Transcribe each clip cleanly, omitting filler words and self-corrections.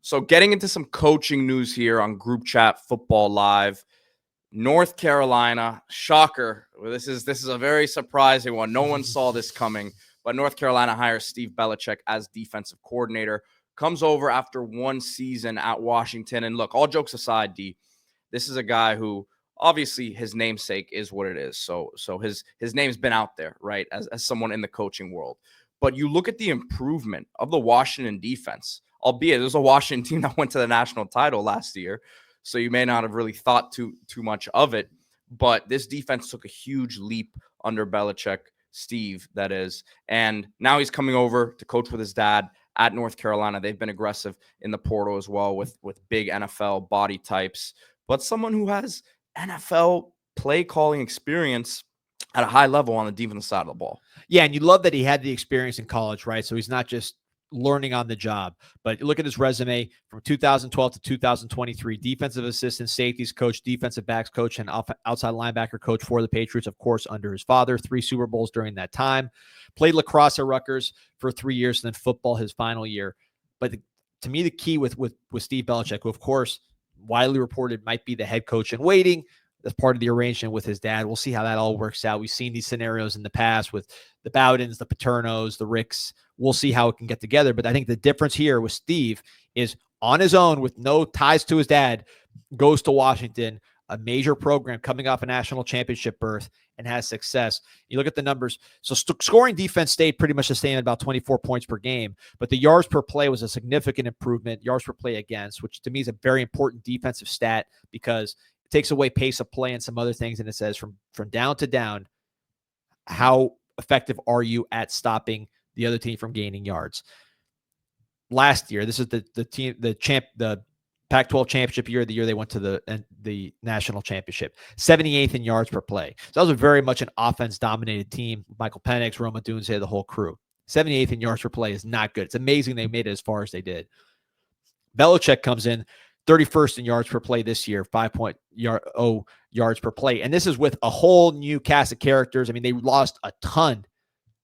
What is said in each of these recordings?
So getting into some coaching news here on Group Chat Football Live. North Carolina, shocker. This is a very surprising one. No one saw this coming, but North Carolina hires Steve Belichick as defensive coordinator. Comes over after one season at Washington. And look, all jokes aside, D, this is a guy who obviously his namesake is what it is. So his name's been out there, right, as someone in the coaching world. But you look at the improvement of the Washington defense, albeit there's a Washington team that went to the national title last year. So you may not have really thought too much of it. But this defense took a huge leap under Belichick, Steve, that is. And now he's coming over to coach with his dad at North Carolina. They've been aggressive in the portal as well with big NFL body types. But someone who has NFL play calling experience at a high level on the defensive side of the ball. Yeah, and you love that he had the experience in college, right? So he's not just learning on the job. But look at his resume from 2012 to 2023. Defensive assistant, safeties coach, defensive backs coach, and outside linebacker coach for the Patriots, of course, under his father. 3 Super Bowls during that time. Played lacrosse at Rutgers for 3 years, and then football his final year. But to me, the key with Steve Belichick, who, of course, widely reported might be the head coach in waiting, that's part of the arrangement with his dad. We'll see how that all works out. We've seen these scenarios in the past with the Bowdens, the Paternos, the Ricks. We'll see how it can get together. But I think the difference here with Steve is on his own with no ties to his dad, goes to Washington, a major program coming off a national championship berth, and has success. You look at the numbers. So scoring defense stayed pretty much the same at about 24 points per game, but the yards per play was a significant improvement, yards per play against, which to me is a very important defensive stat because it takes away pace of play and some other things. And it says from down to down, how effective are you at stopping the other team from gaining yards? Last year, this is the Pac-12 championship year, the year they went to the national championship, 78th in yards per play. So that was very much an offense-dominated team. Michael Penix, Roma Dunze, the whole crew. 78th in yards per play is not good. It's amazing they made it as far as they did. Belichick comes in 31st in yards per play this year, 5.0 yards per play. And this is with a whole new cast of characters. I mean, they lost a ton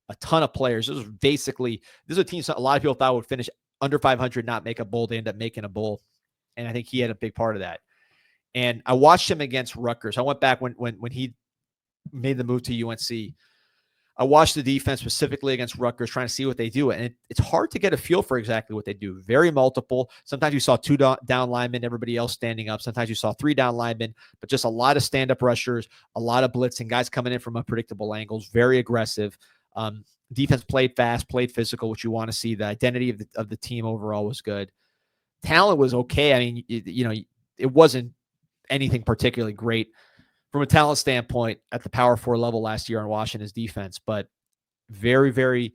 of players. This is a team a lot of people thought would finish under 500, not make a bowl. They end up making a bowl. And I think he had a big part of that. And I watched him against Rutgers. I went back when he made the move to UNC. I watched the defense specifically against Rutgers, trying to see what they do. And it's hard to get a feel for exactly what they do. Very multiple. Sometimes you saw 2 down linemen, everybody else standing up. Sometimes you saw 3 down linemen, but just a lot of stand-up rushers, a lot of blitzing, guys coming in from unpredictable angles, very aggressive. Defense played fast, played physical, which you want to see. The identity of the team overall was good. Talent was okay. I mean, it wasn't anything particularly great from a talent standpoint at the Power 4 level last year on Washington's defense, but very, very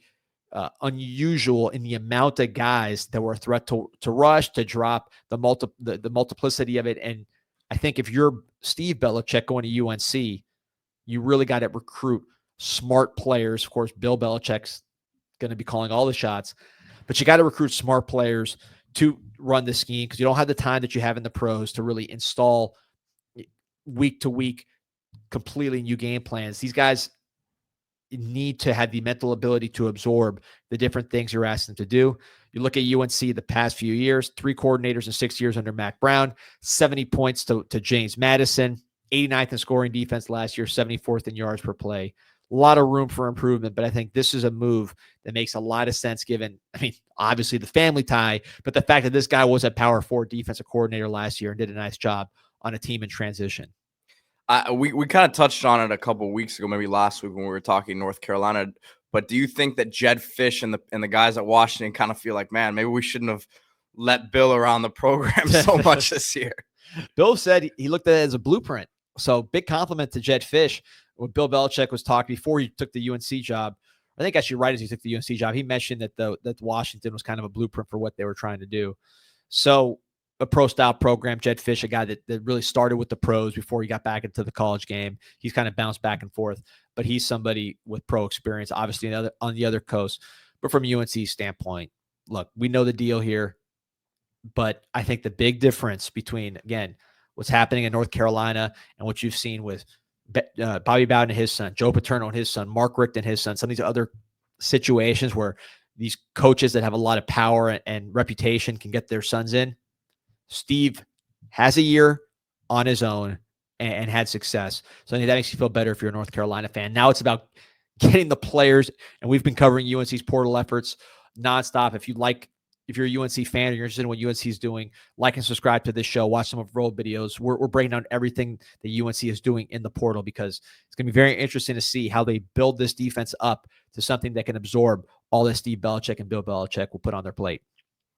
unusual in the amount of guys that were a threat to rush, to drop, the multiplicity of it. And I think if you're Steve Belichick going to UNC, you really got to recruit smart players. Of course, Bill Belichick's going to be calling all the shots, but you got to recruit smart players to run the scheme because you don't have the time that you have in the pros to really install week to week completely new game plans. These guys need to have the mental ability to absorb the different things you're asking them to do. You look at UNC the past few years, 3 coordinators in 6 years under Mac Brown, 70 points to James Madison, 89th in scoring defense last year, 74th in yards per play. A lot of room for improvement, but I think this is a move that makes a lot of sense given, obviously the family tie, but the fact that this guy was a Power 4 defensive coordinator last year and did a nice job on a team in transition. We kind of touched on it a couple of weeks ago, maybe last week when we were talking North Carolina. But do you think that Jed Fish and the guys at Washington kind of feel like, man, maybe we shouldn't have let Bill around the program so much this year? Bill said he looked at it as a blueprint. So big compliment to Jed Fish. When Bill Belichick was talking before he took the UNC job, I think actually right as he took the UNC job, he mentioned that Washington was kind of a blueprint for what they were trying to do. So a pro-style program, Jed Fish, a guy that really started with the pros before he got back into the college game. He's kind of bounced back and forth, but he's somebody with pro experience, obviously on the other coast. But from UNC's standpoint, look, we know the deal here, but I think the big difference between, again, what's happening in North Carolina and what you've seen with Bobby Bowden and his son, Joe Paterno and his son, Mark Richt and his son, some of these other situations where these coaches that have a lot of power and reputation can get their sons in. Steve has a year on his own and had success. So I think that makes you feel better if you're a North Carolina fan. Now it's about getting the players, and we've been covering UNC's portal efforts nonstop. If you're a UNC fan or you're interested in what UNC is doing, like and subscribe to this show. Watch some of our old videos. We're breaking down everything that UNC is doing in the portal, because it's going to be very interesting to see how they build this defense up to something that can absorb all that Steve Belichick and Bill Belichick will put on their plate.